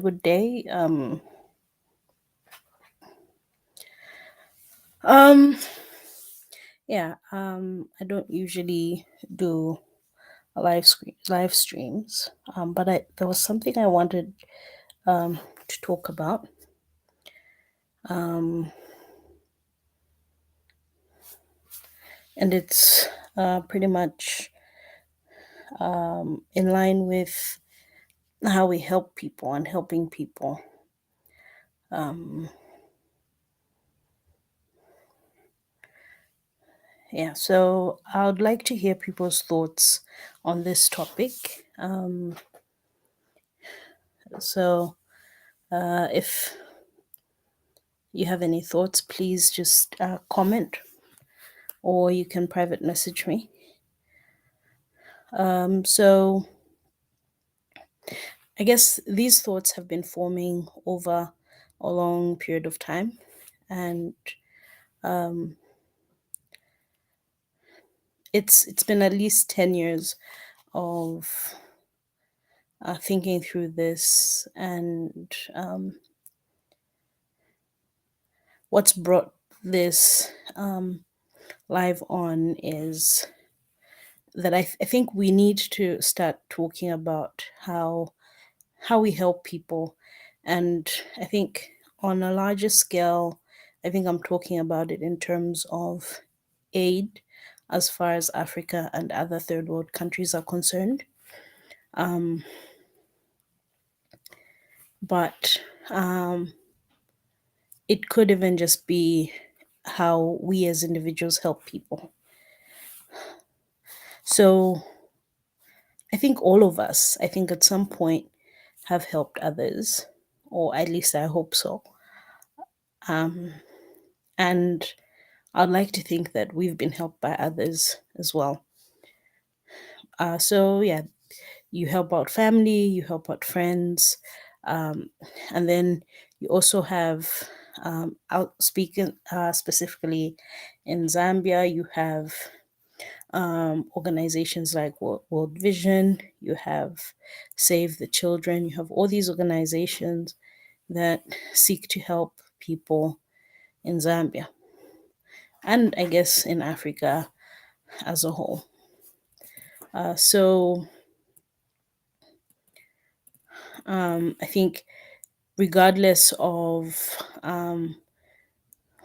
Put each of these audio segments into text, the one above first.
Good day. Um, I don't usually do live streams. But there was something I wanted to talk about. Um, and it's pretty much in line with how we help people and helping people. Um, so I would like to hear people's thoughts on this topic. If you have any thoughts, please just comment, or you can private message me. So I guess these thoughts have been forming over a long period of time, and um, it's been at least 10 years of thinking through this, and what's brought this live on is that I think we need to start talking about how we help people. And I think on a larger scale, I think I'm talking about it in terms of aid as far as Africa and other third world countries are concerned. Um, but it could even just be how we as individuals help people. So I think all of us, I think at some point, have helped others, or at least I hope so. Um, and I'd like to think that we've been helped by others as well. You help out family, you help out friends, um, and then you also have, out speaking specifically in Zambia, you have organizations like World Vision, you have Save the Children, you have all these organizations that seek to help people in Zambia, and I guess in Africa as a whole. So I think, regardless of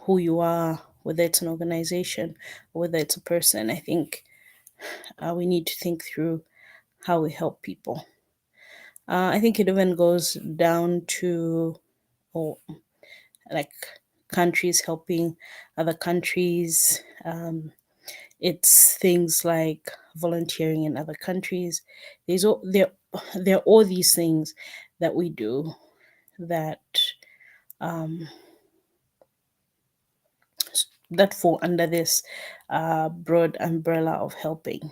who you are, whether it's an organization or whether it's a person, I think we need to think through how we help people. I think it even goes down to, or like, countries helping other countries. It's things like volunteering in other countries. There are all these things that we do that um, that fall under this broad umbrella of helping.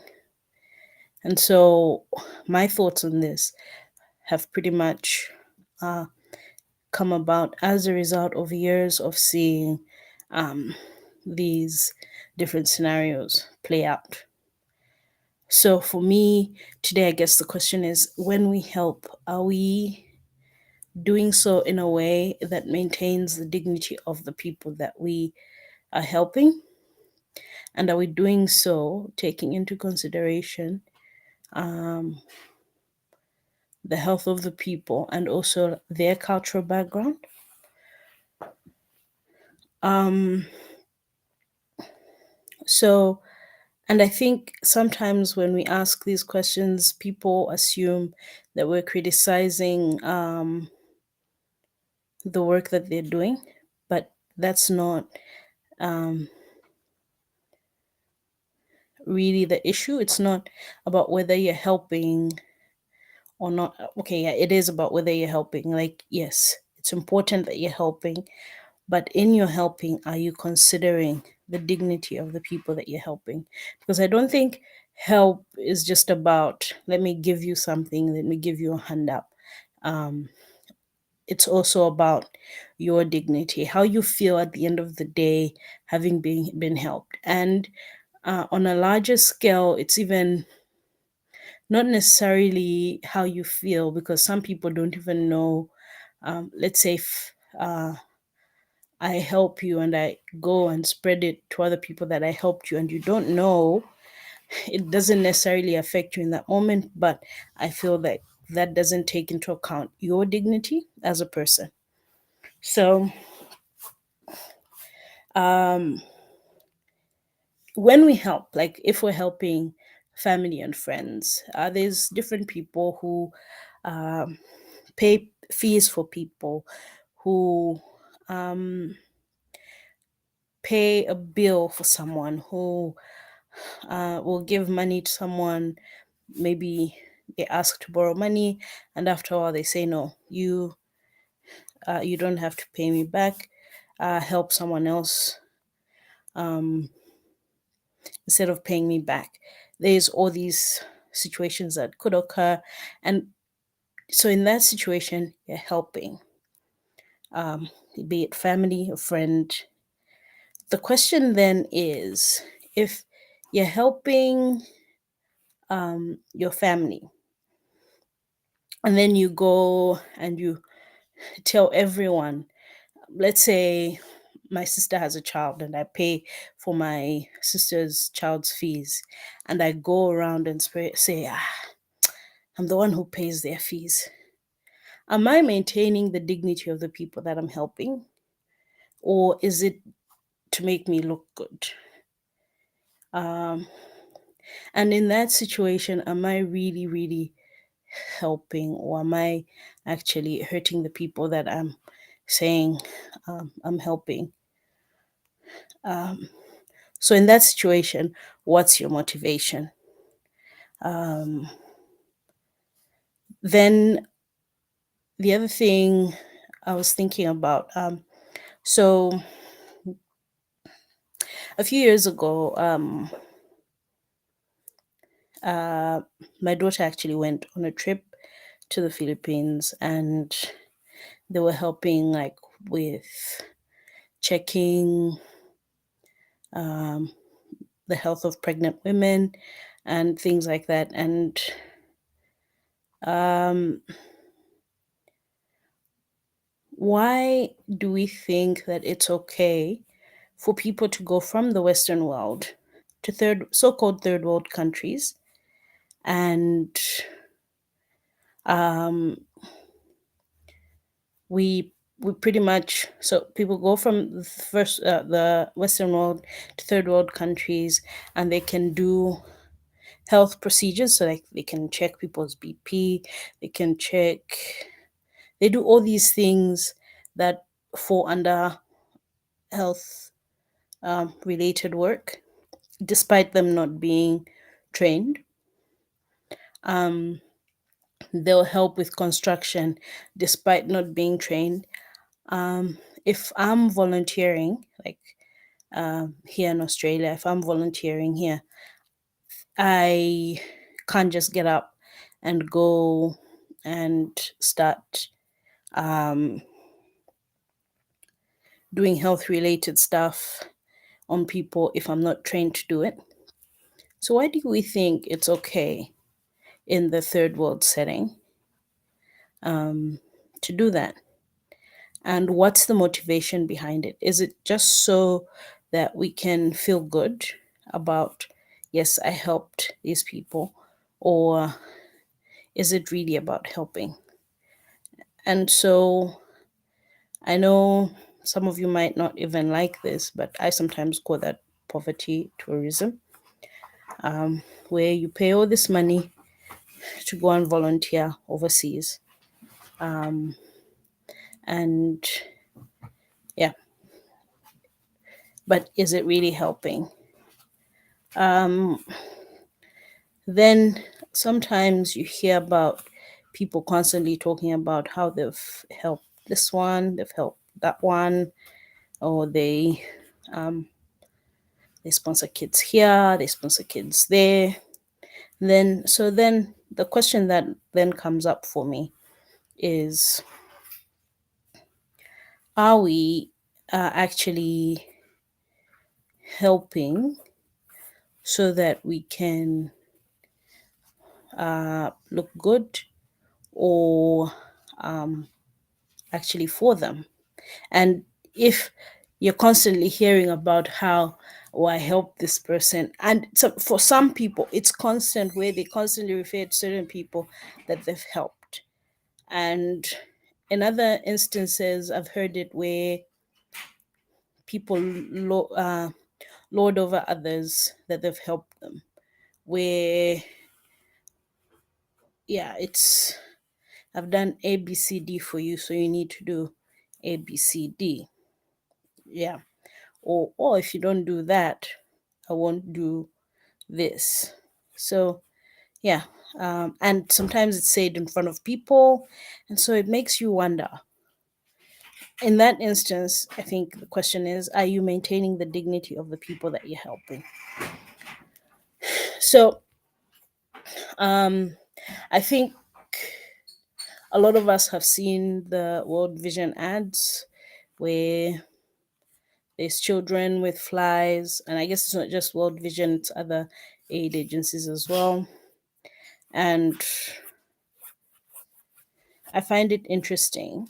And so my thoughts on this have pretty much uh, come about as a result of years of seeing um, these different scenarios play out. So for me today, I guess the question is, when we help, are we doing so in a way that maintains the dignity of the people that we are helping? And are we doing so taking into consideration um, the health of the people and also their cultural background? Um, so, and I think sometimes when we ask these questions, people assume that we're criticizing the work that they're doing, but that's not um, really the issue. It's not about whether you're helping or not. Okay, yeah, it is about whether you're helping. Like, yes, it's important that you're helping, but in your helping, are you considering the dignity of the people that you're helping? Because I don't think help is just about, let me give you something, let me give you a handout. Um, it's also about your dignity, how you feel at the end of the day, having been helped. And on a larger scale, it's even not necessarily how you feel, because some people don't even know Let's say if I help you and I go and spread it to other people that I helped you and you don't know, it doesn't necessarily affect you in that moment, but I feel that that doesn't take into account your dignity as a person. So when we help, like if we're helping family and friends, there's different people who pay fees for people, who pay a bill for someone, who will give money to someone. Maybe they ask to borrow money, and after a while they say, no, you don't have to pay me back. Help someone else instead of paying me back. There's all these situations that could occur, and so in that situation, you're helping, be it family or friend. The question then is, if you're helping your family, and then you go and you tell everyone, let's say my sister has a child and I pay for my sister's child's fees, and I go around and say, I'm the one who pays their fees. Am I maintaining the dignity of the people that I'm helping? Or is it to make me look good? And in that situation, am I really, really helping, or am I actually hurting the people that I'm saying I'm helping? So, in that situation, what's your motivation? Then, the other thing I was thinking about, so a few years ago, my daughter actually went on a trip to the Philippines, and they were helping like with checking the health of pregnant women and things like that. And why do we think that it's okay for people to go from the Western world to so-called third world countries, and we pretty much, so people go from the Western world to third world countries, and they can do health procedures, so like they can check people's BP, they can check, they do all these things that fall under health related work, despite them not being trained. They'll help with construction despite not being trained. If I'm volunteering, like here in Australia, if I'm volunteering here, I can't just get up and go and start doing health related stuff on people if I'm not trained to do it. So, why do we think it's okay in the third world setting to do that? And what's the motivation behind it? Is it just so that we can feel good about, yes, I helped these people? Or is it really about helping? And so I know some of you might not even like this, but I sometimes call that poverty tourism, where you pay all this money to go and volunteer overseas. And yeah, but is it really helping? Then sometimes you hear about people constantly talking about how they've helped this one, they've helped that one, or they sponsor kids here, they sponsor kids there. Then the question that then comes up for me is, are we actually helping so that we can look good, or actually for them. And if you're constantly hearing about how, oh, I helped this person, and so for some people it's constant, where they constantly refer to certain people that they've helped. And in other instances I've heard it where people lord over others that they've helped them, where, yeah, it's, I've done ABCD for you, so you need to do ABCD. Yeah. Or if you don't do that, I won't do this. So yeah. And sometimes it's said in front of people, and so it makes you wonder. In that instance, I think the question is, are you maintaining the dignity of the people that you're helping? So I think a lot of us have seen the World Vision ads where there's children with flies, and I guess it's not just World Vision, it's other aid agencies as well. And I find it interesting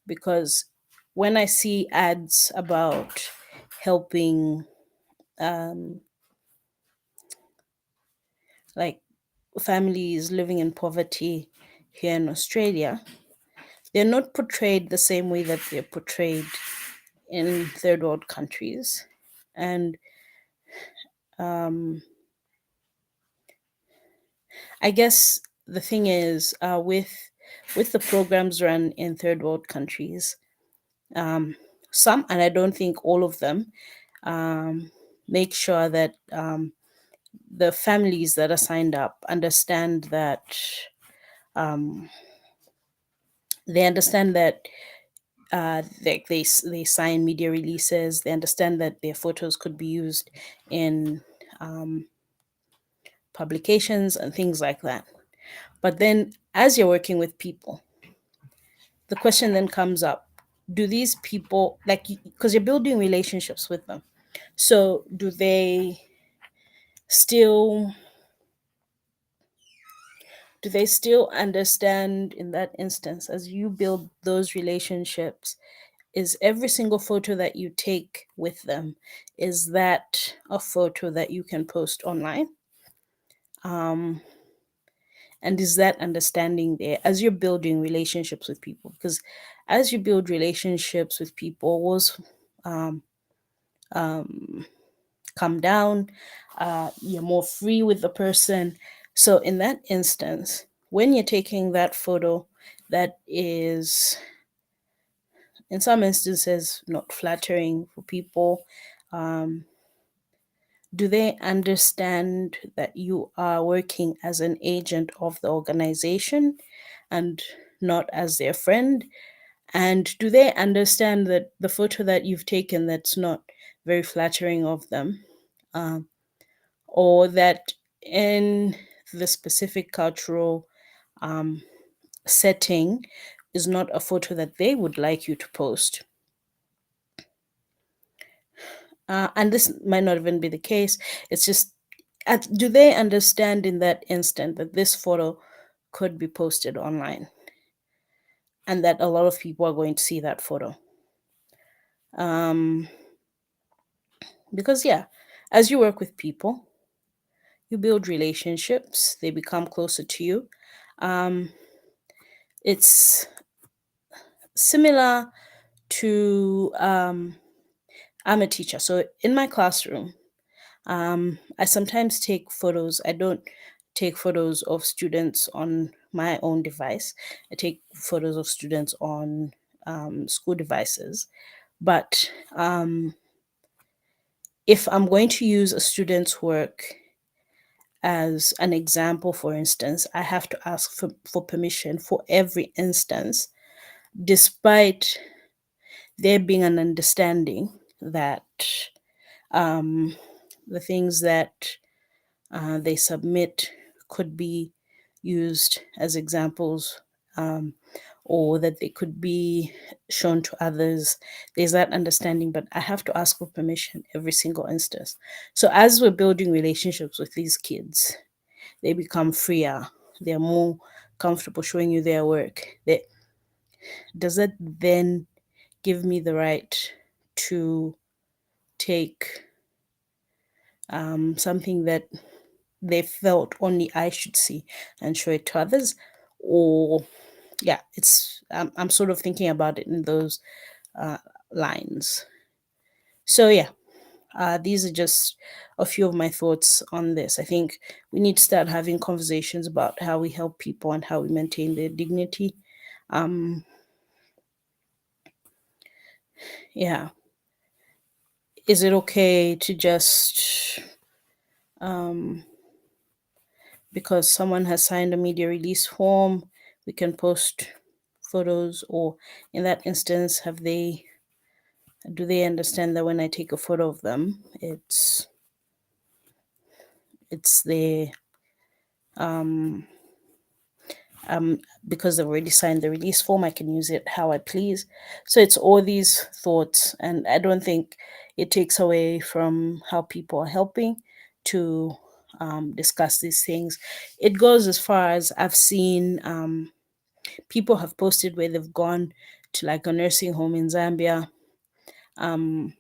because when I see ads about helping, um, like, families living in poverty here in Australia, they're not portrayed the same way that they're portrayed in third world countries. And um, I guess the thing is, with the programs run in third world countries, um, some, and I don't think all of them, um, make sure that the families that are signed up understand that, um, they understand that, they sign media releases. They understand that their photos could be used in, um, publications and things like that. But then, as you're working with people, the question then comes up: do these people, like, because you're building relationships with them, so still do they still understand, in that instance, as you build those relationships, is every single photo that you take with them, is that a photo that you can post online? um and is that understanding there as you're building relationships with people? Because as you build relationships with people, walls um, um, come down. You're more free with the person. So in that instance, when you're taking that photo that is, in some instances, not flattering for people, um, do they understand that you are working as an agent of the organization and not as their friend? And do they understand that the photo that you've taken that's not very flattering of them, um, or that in the specific cultural, um, setting, is not a photo that they would like you to post? And this might not even be the case. It's just, do they understand in that instant that this photo could be posted online and that a lot of people are going to see that photo? Um, because, yeah, as you work with people, you build relationships, they become closer to you. Um, it's similar to, I'm a teacher. So in my classroom, I sometimes take photos. I don't take photos of students on my own device. I take photos of students on, school devices. But if I'm going to use a student's work as an example, for instance, I have to ask for permission for every instance, despite there being an understanding that, um, the things that they submit could be used as examples, um, or that they could be shown to others. There's that understanding, but I have to ask for permission every single instance. So as we're building relationships with these kids, they become freer. They're more comfortable showing you their work. does that then give me the right to take something that they felt only I should see and show it to others? Or, yeah, I'm sort of thinking about it in those uh, lines. So, yeah, these are just a few of my thoughts on this. I think we need to start having conversations about how we help people and how we maintain their dignity. Um, yeah, is it okay to just because someone has signed a media release form, we can post photos? Or in that instance, have they do they understand that when I take a photo of them, it's their um, because they've already signed the release form, I can use it how I please. So it's all these thoughts, and I don't think it takes away from how people are helping to discuss these things. It goes as far as I've seen people have posted where they've gone to like a nursing home in Zambia, and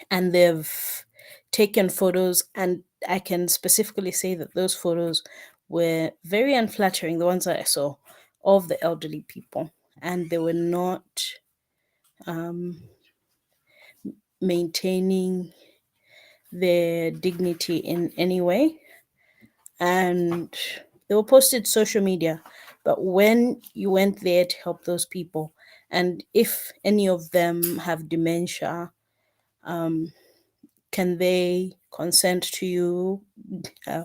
they've taken photos, and I can specifically say that those photos were very unflattering, the ones that I saw of the elderly people, and they were not maintaining their dignity in any way, and they were posted social media. But when you went there to help those people, and if any of them have dementia, can they consent to you uh,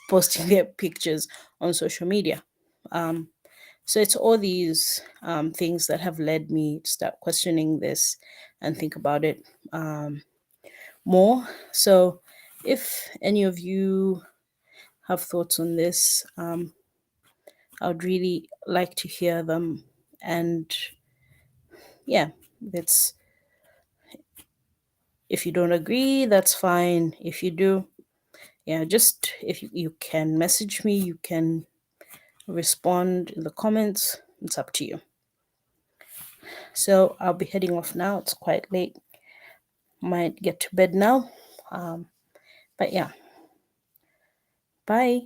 posting their pictures on social media? So it's all these things that have led me to start questioning this and think about it more. So if any of you have thoughts on this, I would really like to hear them. And yeah, it's if you don't agree, that's fine. If you do, yeah, just if you can message me, you can respond in the comments. It's up to you. So I'll be heading off now. It's quite late. Might get to bed now. But yeah, bye.